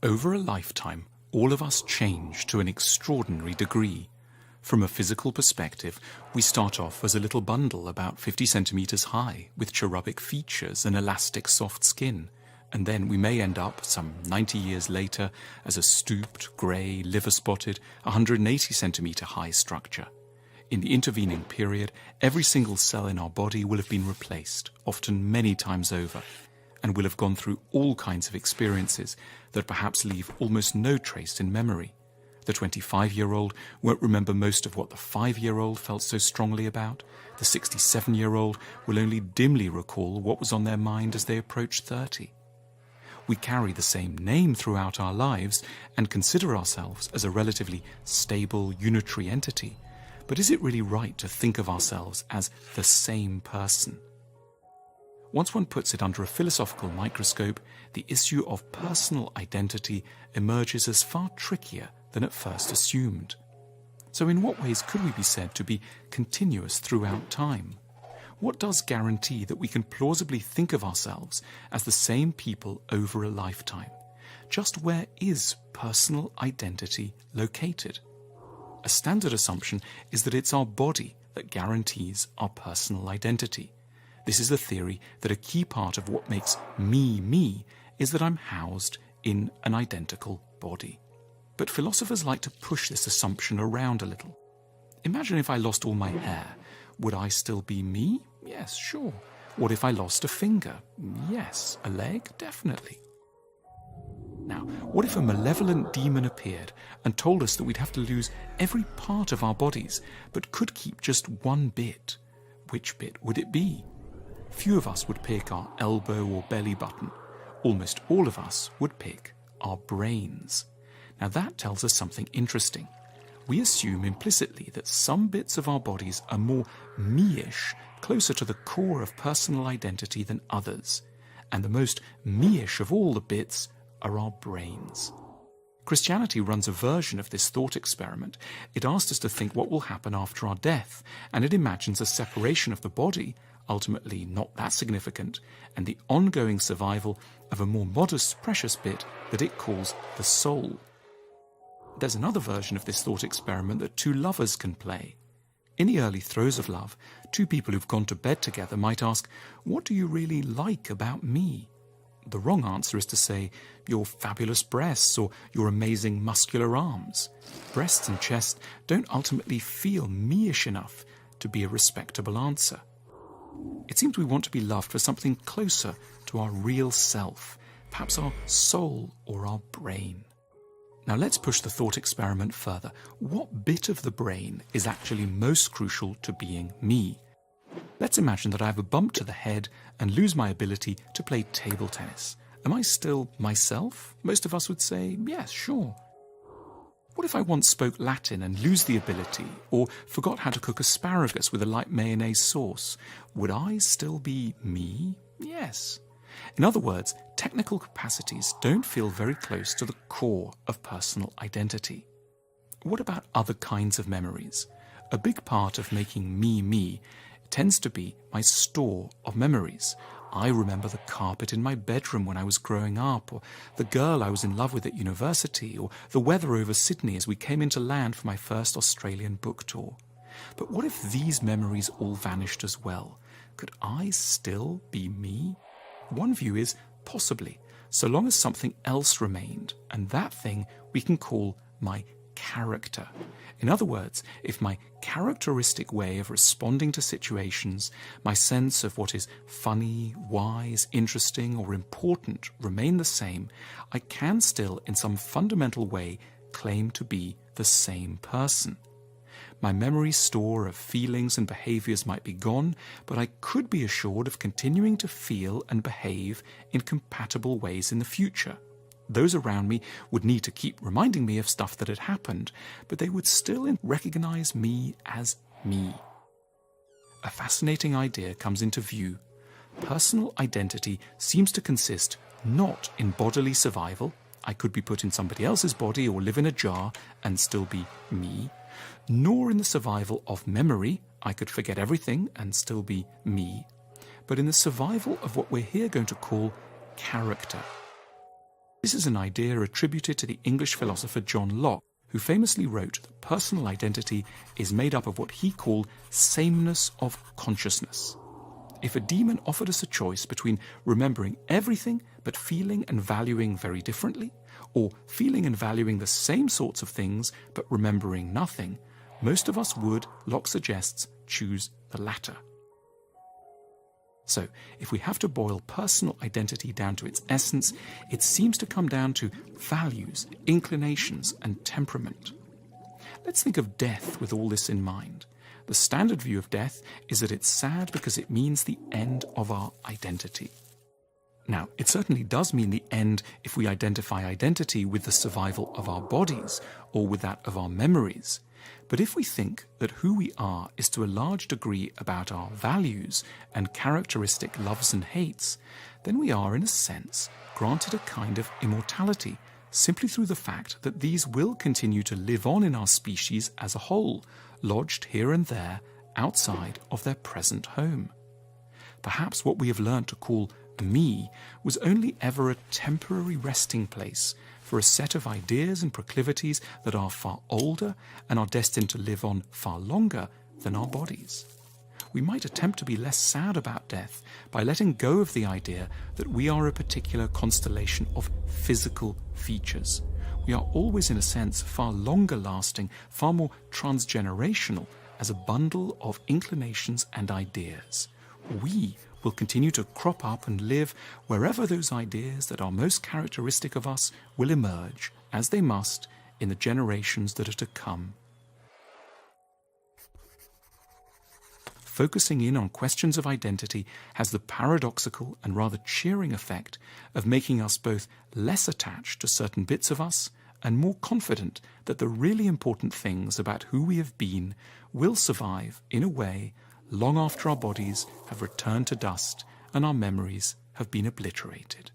Over a lifetime, all of us change to an extraordinary degree. From a physical perspective, we start off as a little bundle about 50 centimeters high, with cherubic features and elastic soft skin, and then we may end up, some 90 years later, as a stooped, grey, liver-spotted, 180 centimeter high structure. In the intervening period, every single cell in our body will have been replaced, often many times over, and will have gone through all kinds of experiences that perhaps leave almost no trace in memory. The 25-year-old won't remember most of what the 5-year-old felt so strongly about. The 67-year-old will only dimly recall what was on their mind as they approached 30. We carry the same name throughout our lives and consider ourselves as a relatively stable, unitary entity. But is it really right to think of ourselves as the same person? Once one puts it under a philosophical microscope, the issue of personal identity emerges as far trickier than at first assumed. So in what ways could we be said to be continuous throughout time? What does guarantee that we can plausibly think of ourselves as the same people over a lifetime? Just where is personal identity located? A standard assumption is that it's our body that guarantees our personal identity. This is the theory that a key part of what makes me me is that I'm housed in an identical body. But philosophers like to push this assumption around a little. Imagine if I lost all my hair. Would I still be me? Yes, sure. What if I lost a finger? Yes. A leg? Definitely. Now, what if a malevolent demon appeared and told us that we'd have to lose every part of our bodies, but could keep just one bit? Which bit would it be? Few of us would pick our elbow or belly button. Almost all of us would pick our brains. Now that tells us something interesting. We assume implicitly that some bits of our bodies are more me-ish, closer to the core of personal identity than others. And the most me-ish of all the bits are our brains. Christianity runs a version of this thought experiment. It asks us to think what will happen after our death, and it imagines a separation of the body, ultimately not that significant, and the ongoing survival of a more modest, precious bit that it calls the soul. There's another version of this thought experiment that two lovers can play. In the early throes of love, two people who've gone to bed together might ask, "What do you really like about me?" The wrong answer is to say, "Your fabulous breasts," or "your amazing muscular arms." Breasts and chest don't ultimately feel me-ish enough to be a respectable answer. It seems we want to be loved for something closer to our real self, perhaps our soul or our brain. Now let's push the thought experiment further. What bit of the brain is actually most crucial to being me? Let's imagine that I have a bump to the head and lose my ability to play table tennis. Am I still myself? Most of us would say, yes, sure. What if I once spoke Latin and lose the ability, or forgot how to cook asparagus with a light mayonnaise sauce? Would I still be me? Yes. In other words, technical capacities don't feel very close to the core of personal identity. What about other kinds of memories? A big part of making me me tends to be my store of memories. I remember the carpet in my bedroom when I was growing up, or the girl I was in love with at university, or the weather over Sydney as we came into land for my first Australian book tour. But what if these memories all vanished as well? Could I still be me? One view is possibly, so long as something else remained, and that thing we can call my character. In other words, if my characteristic way of responding to situations, my sense of what is funny, wise, interesting, or important remain the same, I can still, in some fundamental way, claim to be the same person. My memory store of feelings and behaviors might be gone, but I could be assured of continuing to feel and behave in compatible ways in the future. Those around me would need to keep reminding me of stuff that had happened, but they would still recognize me as me. A fascinating idea comes into view. Personal identity seems to consist not in bodily survival. I could be put in somebody else's body or live in a jar and still be me, nor in the survival of memory. I could forget everything and still be me, but in the survival of what we're here going to call character. This is an idea attributed to the English philosopher John Locke, who famously wrote that personal identity is made up of what he called sameness of consciousness. If a demon offered us a choice between remembering everything but feeling and valuing very differently, or feeling and valuing the same sorts of things but remembering nothing, most of us would, Locke suggests, choose the latter. So, if we have to boil personal identity down to its essence, it seems to come down to values, inclinations, and temperament. Let's think of death with all this in mind. The standard view of death is that it's sad because it means the end of our identity. Now, it certainly does mean the end if we identify identity with the survival of our bodies or with that of our memories. But if we think that who we are is to a large degree about our values and characteristic loves and hates, then we are, in a sense, granted a kind of immortality, simply through the fact that these will continue to live on in our species as a whole, lodged here and there outside of their present home. Perhaps what we have learnt to call me was only ever a temporary resting place for a set of ideas and proclivities that are far older and are destined to live on far longer than our bodies. We might attempt to be less sad about death by letting go of the idea that we are a particular constellation of physical features. We are always, in a sense, far longer lasting, far more transgenerational as a bundle of inclinations and ideas. We will continue to crop up and live wherever those ideas that are most characteristic of us will emerge, as they must, in the generations that are to come. Focusing in on questions of identity has the paradoxical and rather cheering effect of making us both less attached to certain bits of us and more confident that the really important things about who we have been will survive, in a way, long after our bodies have returned to dust and our memories have been obliterated.